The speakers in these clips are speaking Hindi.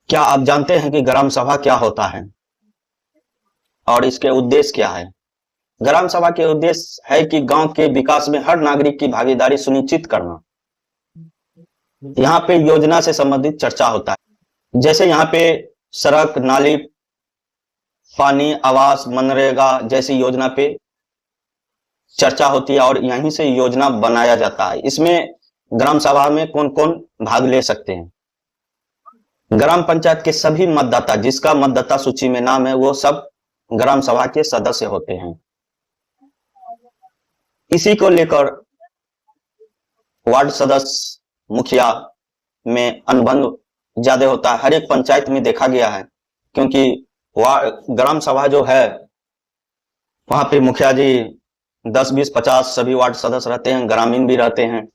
क्या आप जानते हैं कि ग्राम सभा क्या होता है और इसके उद्देश्य क्या है? ग्राम सभा के उद्देश्य है कि गांव के विकास में हर नागरिक की भागीदारी सुनिश्चित करना। यहाँ पे योजना से संबंधित चर्चा होता है, जैसे यहाँ पे सड़क, नाली, पानी, आवास, मनरेगा जैसी योजना पे चर्चा होती है और यहीं से योजना बनाया जाता है। इसमें ग्राम सभा में कौन कौन भाग ले सकते हैं? ग्राम पंचायत के सभी मतदाता, जिसका मतदाता सूची में नाम है, वो सब ग्राम सभा के सदस्य होते हैं। इसी को लेकर वार्ड सदस्य, मुखिया में अनुबंध ज्यादा होता है। हर एक पंचायत में देखा गया है, क्योंकि ग्राम सभा जो है वहां पे मुखिया जी 10, 20, 50 सभी वार्ड सदस्य रहते हैं, ग्रामीण भी रहते हैं।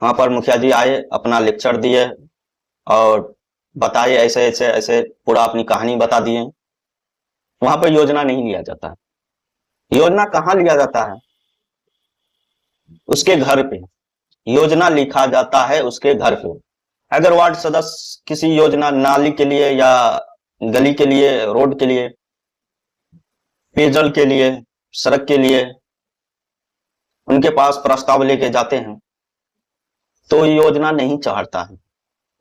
वहां पर मुखिया जी आए, अपना लेक्चर दिए और बताए ऐसे ऐसे ऐसे, पूरा अपनी कहानी बता दिए। वहां पर योजना नहीं लिया जाता है। योजना कहाँ लिया जाता है? उसके घर पे योजना लिखा जाता है, उसके घर पे। अगर वार्ड सदस्य किसी योजना, नाली के लिए या गली के लिए, रोड के लिए, पेयजल के लिए, सड़क के लिए उनके पास प्रस्ताव लेके जाते हैं, तो योजना नहीं चढ़ता है,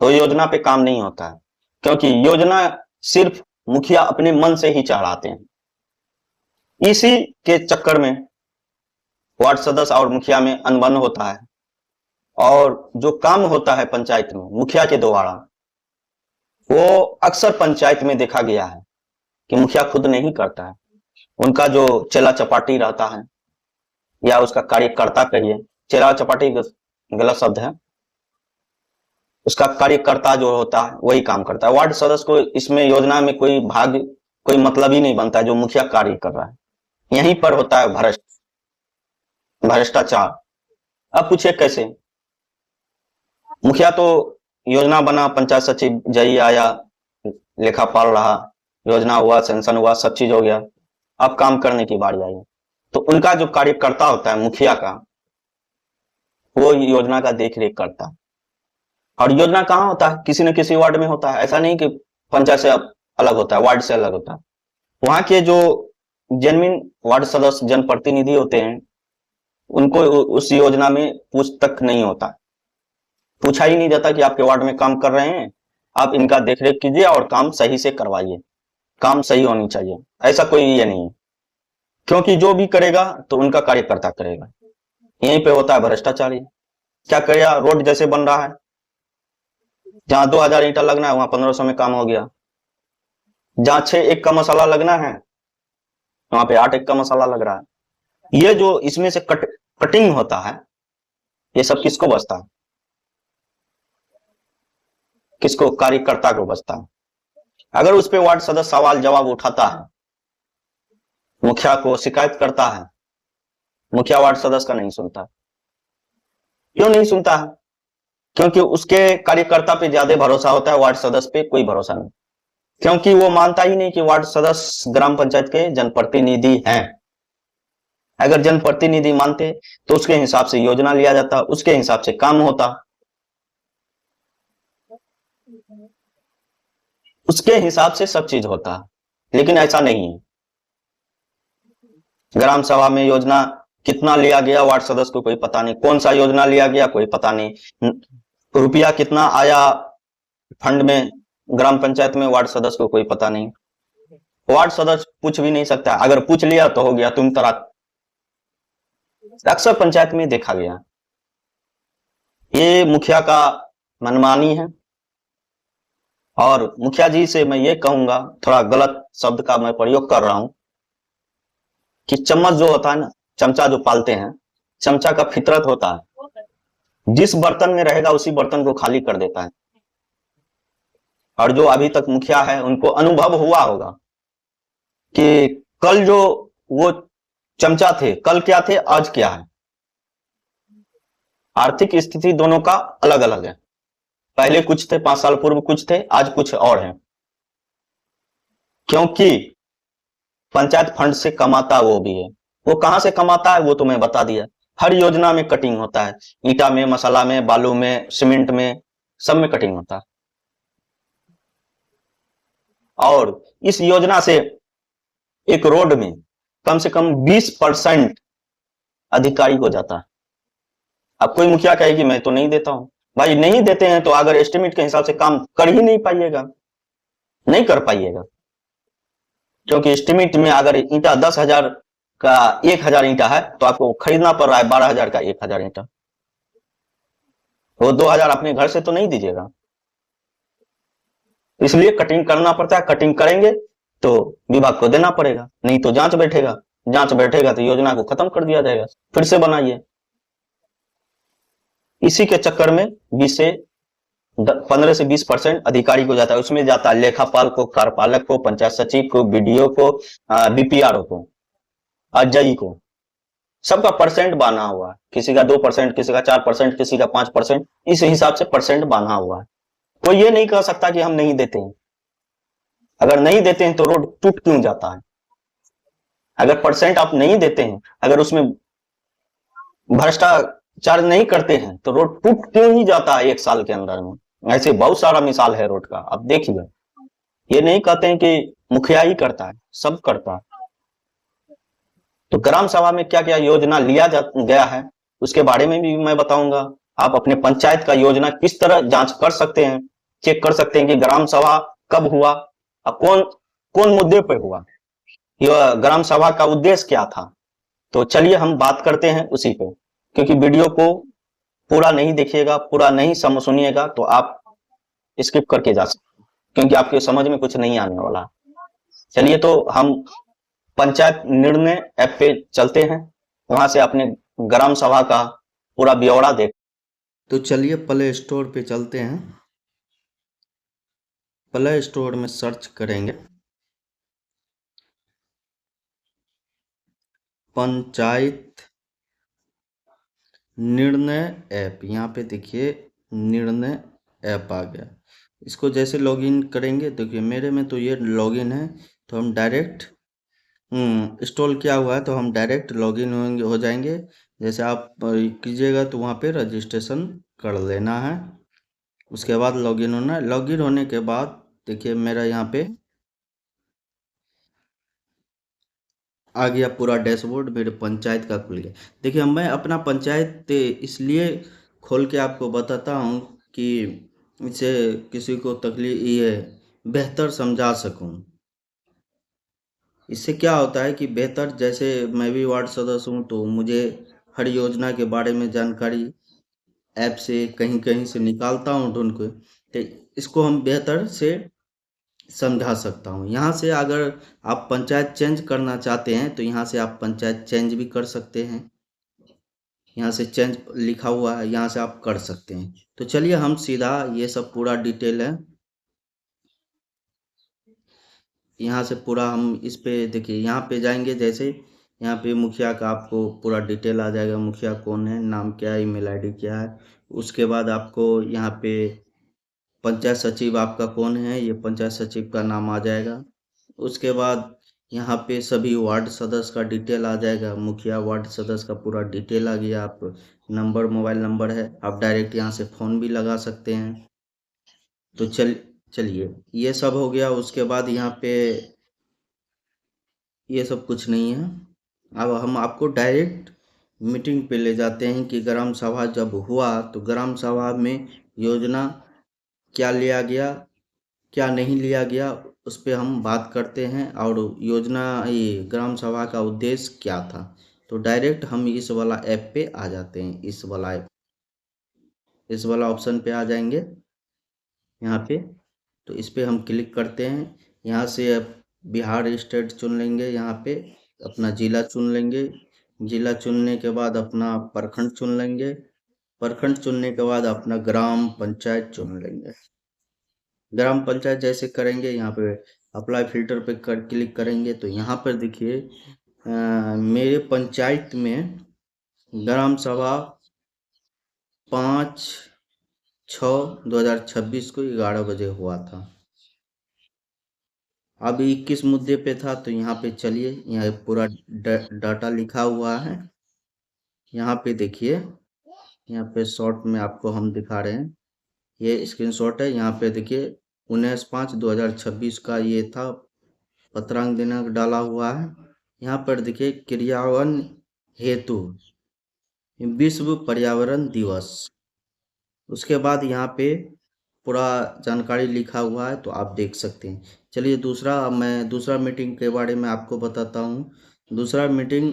तो योजना पे काम नहीं होता है, क्योंकि योजना सिर्फ मुखिया अपने मन से ही चढ़ाते हैं। इसी के चक्कर में वार्ड सदस्य और मुखिया में अनबन होता है, और जो काम होता है पंचायत में मुखिया के द्वारा, वो अक्सर पंचायत में देखा गया है कि मुखिया खुद नहीं करता है। उनका जो चेला चपाटी रहता है, या उसका कार्यकर्ता कहिए, चेला चपाटी गलत शब्द है, उसका कार्यकर्ता जो होता है वही काम करता है। वार्ड सदस्य को इसमें योजना में कोई भाग, कोई मतलब ही नहीं बनता है, जो मुखिया कार्य कर रहा है। यहीं पर होता है भ्रष्टाचार। अब पूछिए कैसे? मुखिया तो योजना बना, पंचायत सचिव जई आया, लेखापाल रहा, योजना हुआ, सेंक्शन हुआ, सब चीज हो गया। अब काम करने की बारी आई, तो उनका जो कार्यकर्ता होता है मुखिया का, वो योजना का देख रेख करता है। और योजना कहाँ होता है? किसी न किसी वार्ड में होता है। ऐसा नहीं कि पंचायत से अलग होता है, वार्ड से अलग होता है। वहां के जो जेन्युइन वार्ड सदस्य, जनप्रतिनिधि होते हैं, उनको उस योजना में पूछ तक नहीं होता, पूछा ही नहीं जाता कि आपके वार्ड में काम कर रहे हैं, आप इनका देखरेख कीजिए और काम सही से करवाइए, काम सही होनी चाहिए, ऐसा कोई ये नहीं है। क्योंकि जो भी करेगा तो उनका कार्यकर्ता करेगा। यहीं पे होता है भ्रष्टाचार। क्या करेगा? रोड जैसे बन रहा है, जहां 2000 ईंटा लगना है वहां 1500 में काम हो गया। जहां 6 एक का मसाला लगना है वहां पे 8 एक का मसाला लग रहा है। ये जो इसमें से कटिंग होता है, ये सब किसको बचता है? किसको? कार्यकर्ता को बचता है। अगर उस पे वार्ड सदस्य सवाल जवाब उठाता है, मुखिया को शिकायत करता है, मुखिया वार्ड सदस्य का नहीं सुनता। क्यों नहीं सुनता है? क्योंकि उसके कार्यकर्ता पे ज्यादा भरोसा होता है, वार्ड सदस्य पे कोई भरोसा नहीं। क्योंकि वो मानता ही नहीं कि वार्ड सदस्य ग्राम पंचायत के जनप्रतिनिधि हैं। अगर जनप्रतिनिधि मानते तो उसके हिसाब से योजना लिया जाता, उसके हिसाब से काम होता, उसके हिसाब से सब चीज होता। लेकिन ऐसा नहीं है। ग्राम सभा में योजना कितना लिया गया वार्ड सदस्य को कोई पता नहीं, कौन सा योजना लिया गया कोई पता नहीं, रुपया कितना आया फंड में ग्राम पंचायत में वार्ड सदस्य को कोई पता नहीं। वार्ड सदस्य पूछ भी नहीं सकता, अगर पूछ लिया तो हो गया तुम तराक। अक्सर पंचायत में देखा गया। ये मुखिया का मनमानी है। और मुखिया जी से मैं ये कहूंगा, थोड़ा गलत शब्द का मैं प्रयोग कर रहा हूं, कि चम्मच जो होता है ना, चमचा जो पालते हैं, चमचा का फितरत होता है, जिस बर्तन में रहेगा उसी बर्तन को खाली कर देता है। और जो अभी तक मुखिया है उनको अनुभव हुआ होगा कि कल जो वो चमचा थे, कल क्या थे, आज क्या है। आर्थिक स्थिति दोनों का अलग अलग है। पहले कुछ थे, 5 साल पूर्व कुछ थे, आज कुछ और है। क्योंकि पंचायत फंड से कमाता वो भी है। वो कहां से कमाता है वो तो मैं बता दिया। हर योजना में कटिंग होता है, ईटा में, मसाला में, बालू में, सीमेंट में, सब में कटिंग होता है। और इस योजना से एक रोड में कम से कम 20% अधिकारी हो जाता है। अब कोई मुखिया कहे कि मैं तो नहीं देता हूं, भाई नहीं देते हैं तो अगर एस्टिमेट के हिसाब से काम कर ही नहीं पाइएगा, नहीं कर पाइएगा, क्योंकि एस्टिमेट में अगर ईंटा 10,000 का 1,000 ईंटा है तो आपको खरीदना पड़ रहा है 12,000 का 1,000 ईंटा, वो 2,000 अपने घर से तो नहीं दीजिएगा, इसलिए कटिंग करना पड़ता है। कटिंग करेंगे तो विभाग को देना पड़ेगा, नहीं तो जांच बैठेगा, जांच बैठेगा तो योजना को खत्म कर दिया जाएगा, फिर से बनाइए। इसी के चक्कर में 15 से 20% अधिकारी को जाता है, उसमें जाता है लेखापाल को, कार्यपालक को, पंचायत सचिव को, बीडीओ को, बीपीआरओ को, अजई को, सबका परसेंट बांधा हुआ है, किसी का 2%, किसी का 4%, किसी का 5%, इस हिसाब से परसेंट बांधा हुआ है। कोई ये नहीं कह सकता कि हम नहीं देते हैं। अगर नहीं देते हैं तो रोड टूट क्यों जाता है? अगर परसेंट आप नहीं देते हैं, अगर उसमें भ्रष्टाचार नहीं करते हैं तो रोड टूट क्यों ही जाता है 1 साल के अंदर में? ऐसे बहुत सारा मिसाल है रोड का, आप देखिए। ये नहीं कहते हैं कि मुखिया ही करता है, सब करता है। तो ग्राम सभा में क्या क्या योजना लिया गया है उसके बारे में भी मैं बताऊंगा। आप अपने पंचायत का योजना किस तरह जांच कर सकते हैं, चेक कर सकते हैं कि ग्राम सभा कब हुआ और कौन कौन मुद्दे पर हुआ, यह ग्राम सभा का उद्देश्य क्या था। तो चलिए हम बात करते हैं उसी पे, क्योंकि वीडियो को पूरा नहीं देखिएगा, पूरा नहीं सुनिएगा तो आप स्किप करके जा सकते हैं, क्योंकि आपके समझ में कुछ नहीं आने वाला। चलिए तो हम पंचायत निर्णय ऐप पे चलते हैं, वहां से अपने ग्राम सभा का पूरा ब्यौरा देख। तो चलिए प्ले स्टोर पे चलते हैं। प्ले स्टोर में सर्च करेंगे पंचायत निर्णय ऐप। यहाँ पे देखिए निर्णय ऐप आ गया। इसको जैसे लॉगिन करेंगे, देखिए मेरे में तो ये लॉगिन है, तो हम डायरेक्ट इंस्टॉल किया हुआ है तो हम डायरेक्ट लॉगिन हो जाएंगे। जैसे आप कीजिएगा तो वहाँ पे रजिस्ट्रेशन कर लेना है, उसके बाद लॉगिन होना है। लॉगिन होने के बाद देखिए मेरा यहाँ पे आ गया पूरा डैशबोर्ड, मेरे पंचायत का खुल गया। देखिए मैं अपना पंचायत इसलिए खोल के आपको बताता हूँ कि इससे किसी को तकलीफ ये बेहतर समझा सकूँ। इससे क्या होता है कि बेहतर, जैसे मैं भी वार्ड सदस्य हूँ तो मुझे हर योजना के बारे में जानकारी ऐप से कहीं कहीं से निकालता हूँ ढूंढ के, तो इसको हम बेहतर से समझा सकता हूँ। यहाँ से अगर आप पंचायत चेंज करना चाहते हैं तो यहाँ से आप पंचायत चेंज भी कर सकते हैं। यहाँ से चेंज लिखा हुआ है, यहाँ से आप कर सकते हैं। तो चलिए हम सीधा ये सब पूरा डिटेल है, यहाँ से पूरा हम इस पे देखिए, यहाँ पे जाएंगे जैसे यहाँ पे मुखिया का आपको पूरा डिटेल आ जाएगा, मुखिया कौन है, नाम क्या है, ईमेल आईडी क्या है। उसके बाद आपको यहाँ पे पंचायत सचिव आपका कौन है, ये पंचायत सचिव का नाम आ जाएगा। उसके बाद यहाँ पे सभी वार्ड सदस्य का डिटेल आ जाएगा, मुखिया वार्ड सदस्य का पूरा डिटेल आ गया। आप नंबर, मोबाइल नंबर है, आप डायरेक्ट यहाँ से फ़ोन भी लगा सकते हैं। तो चलिए ये सब हो गया। उसके बाद यहाँ पे ये सब कुछ नहीं है। अब हम आपको डायरेक्ट मीटिंग पे ले जाते हैं कि ग्राम सभा जब हुआ तो ग्राम सभा में योजना क्या लिया गया, क्या नहीं लिया गया, उस पे हम बात करते हैं। और योजना, ये ग्राम सभा का उद्देश्य क्या था। तो डायरेक्ट हम इस वाला ऐप पे आ जाते हैं, इस वाला ऐप, इस वाला ऑप्शन पे आ जाएंगे यहाँ पे। तो इस पे हम क्लिक करते हैं। यहाँ से बिहार स्टेट चुन लेंगे, यहाँ पे अपना जिला चुन लेंगे। जिला चुनने के बाद अपना प्रखंड चुन लेंगे। प्रखंड चुनने के बाद अपना ग्राम पंचायत चुन लेंगे। ग्राम पंचायत जैसे करेंगे, यहाँ पे अप्लाई फिल्टर पे क्लिक करेंगे तो यहाँ पर देखिए मेरे पंचायत में ग्राम सभा 5/6/2026 को 11 बजे हुआ था। अब 21 मुद्दे पे था, तो यहाँ पे चलिए, यहाँ पूरा डाटा लिखा हुआ है। यहाँ पे देखिए, यहाँ पे शॉर्ट में आपको हम दिखा रहे हैं, ये स्क्रीनशॉट है। यहाँ पे देखिए 19/5/2026 का ये था, पत्रांक दिनांक डाला हुआ है। यहाँ पर देखिए क्रियान्वयन हेतु विश्व पर्यावरण दिवस, उसके बाद यहाँ पे पूरा जानकारी लिखा हुआ है, तो आप देख सकते हैं। चलिए मैं दूसरा मीटिंग के बारे में आपको बताता हूँ। दूसरा मीटिंग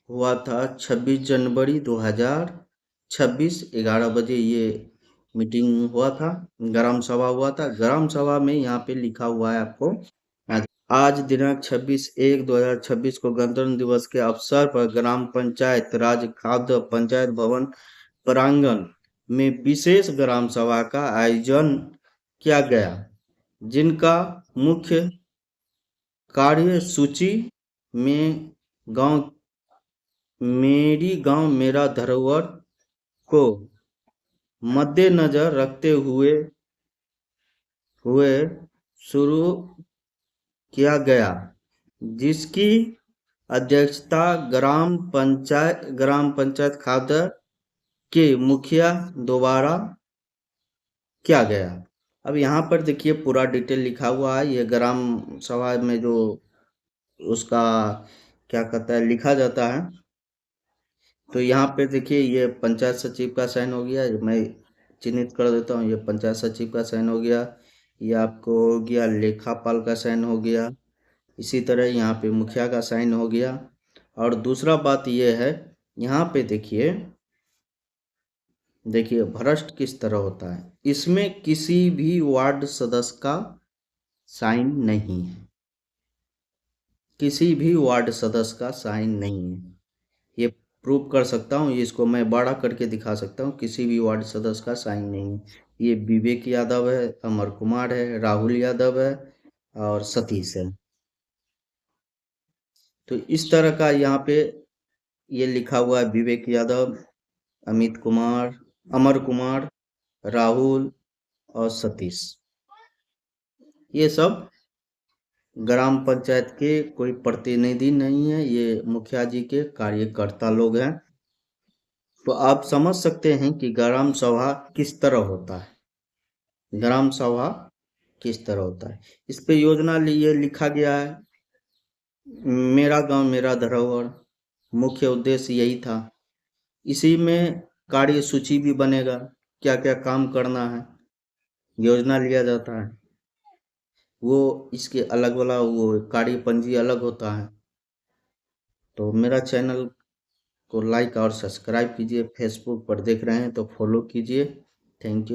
हुआ था 26 जनवरी 2026, 11 बजे ये मीटिंग हुआ था, ग्राम सभा हुआ था। ग्राम सभा में यहाँ पे लिखा हुआ है आपको, आज दिनांक 26/1/2026 को गणतंत्र दिवस के अवसर पर ग्राम पंचायत राज खाद्य पंचायत भवन प्रांगण में विशेष ग्राम सभा का आयोजन किया गया, जिनका मुख्य कार्यसूची में मेरी गांव मेरा धरोहर को मद्देनजर रखते हुए शुरू किया गया, जिसकी अध्यक्षता ग्राम पंचायत खाद्य के मुखिया द्वारा किया गया। अब यहाँ पर देखिए पूरा डिटेल लिखा हुआ है। ये ग्राम सभा में जो उसका क्या कहता है लिखा जाता है, तो यहाँ पे देखिए ये पंचायत सचिव का साइन हो गया, मैं चिन्हित कर देता हूँ। ये पंचायत सचिव का साइन हो गया, ये आपको हो गया लेखापाल का साइन हो गया, इसी तरह यहाँ पे मुखिया का साइन हो गया। और दूसरा बात ये है, यहाँ पे देखिए भ्रष्ट किस तरह होता है, इसमें किसी भी वार्ड सदस्य का साइन नहीं है, किसी भी वार्ड सदस्य का साइन नहीं है। ये प्रूव कर सकता हूँ, इसको मैं बड़ा करके दिखा सकता हूँ, किसी भी वार्ड सदस्य का साइन नहीं है। ये विवेक यादव है, अमर कुमार है, राहुल यादव है और सतीश है। तो इस तरह का यहाँ पे ये लिखा हुआ है, विवेक यादव, अमित कुमार, अमर कुमार, राहुल और सतीश। ये सब ग्राम पंचायत के कोई प्रतिनिधि नहीं है, ये मुखिया जी के कार्यकर्ता लोग हैं। तो आप समझ सकते हैं कि ग्राम सभा किस तरह होता है, ग्राम सभा किस तरह होता है। इस पे योजना लिए लिखा गया है, मेरा गांव मेरा धरोहर, मुख्य उद्देश्य यही था। इसी में कार्य सूची भी बनेगा, क्या क्या काम करना है, योजना लिया जाता है, वो इसके अलग वाला वो कार्य पंजी अलग होता है। तो मेरा चैनल को लाइक और सब्सक्राइब कीजिए, फेसबुक पर देख रहे हैं तो फॉलो कीजिए। Thank you.